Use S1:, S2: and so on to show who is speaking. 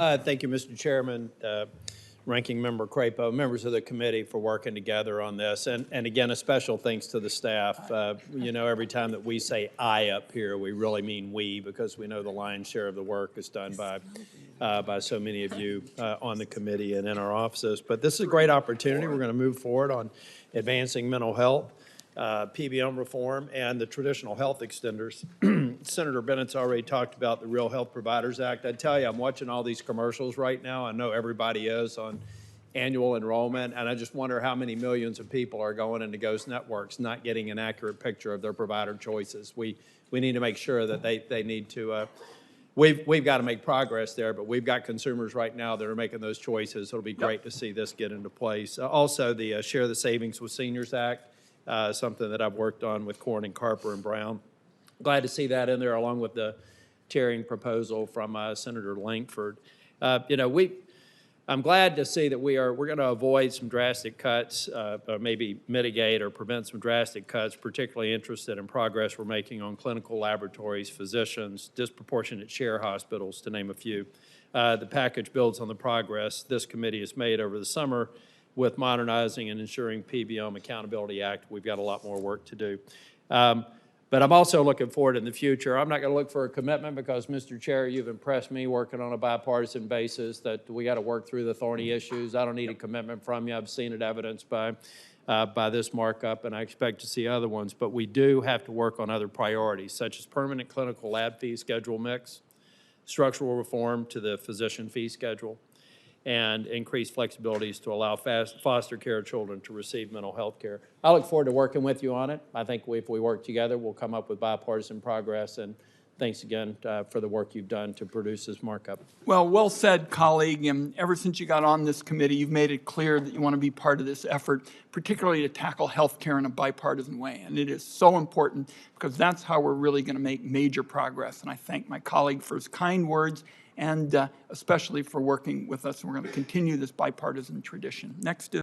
S1: Thank you, Mr. Chairman, Ranking Member Crapo, members of the committee for working together on this. And again, a special thanks to the staff. You know, every time that we say I up here, we really mean we, because we know the lion's share of the work is done by so many of you on the committee and in our offices. But this is a great opportunity. We're going to move forward on advancing mental health, PBM reform, and the traditional health extenders. Senator Bennett's already talked about the Real Health Providers Act. I tell you, I'm watching all these commercials right now. I know everybody is on annual enrollment, and I just wonder how many millions of people are going into ghost networks not getting an accurate picture of their provider choices. We need to make sure that they need to we've got to make progress there, but we've got consumers right now that are making those choices. It'll be great to see this get into place. Also, the Share the Savings with Seniors Act, something that I've worked on with Corn and Carper and Brown. Glad to see that in there, along with the tiering proposal from Senator Langford. You know, I'm glad to see that we're going to avoid some drastic cuts, or maybe mitigate or prevent some drastic cuts, particularly interested in progress we're making on clinical laboratories, physicians, disproportionate share hospitals, to name a few. The package builds on the progress this committee has made over the summer with modernizing and ensuring PBM Accountability Act. We've got a lot more work to do. But I'm also looking forward in the future. I'm not going to look for a commitment because, Mr. Chair, you've impressed me working on a bipartisan basis that we got to work through the thorny issues. I don't need a commitment from you. I've seen it evidenced by this markup, and I expect to see other ones. But we do have to work on other priorities, such as permanent clinical lab fee schedule mix, structural reform to the physician fee schedule, and increased flexibilities to allow foster care children to receive mental health care. I look forward to working with you on it. I think if we work together, we'll come up with bipartisan progress. And thanks again for the work you've done to produce this markup.
S2: Well said, colleague. And ever since you got on this committee, you've made it clear that you want to be part of this effort, particularly to tackle health care in a bipartisan way. And it is so important because that's how we're really going to make major progress. And I thank my colleague for his kind words and especially for working with us. And we're going to continue this bipartisan tradition. Next is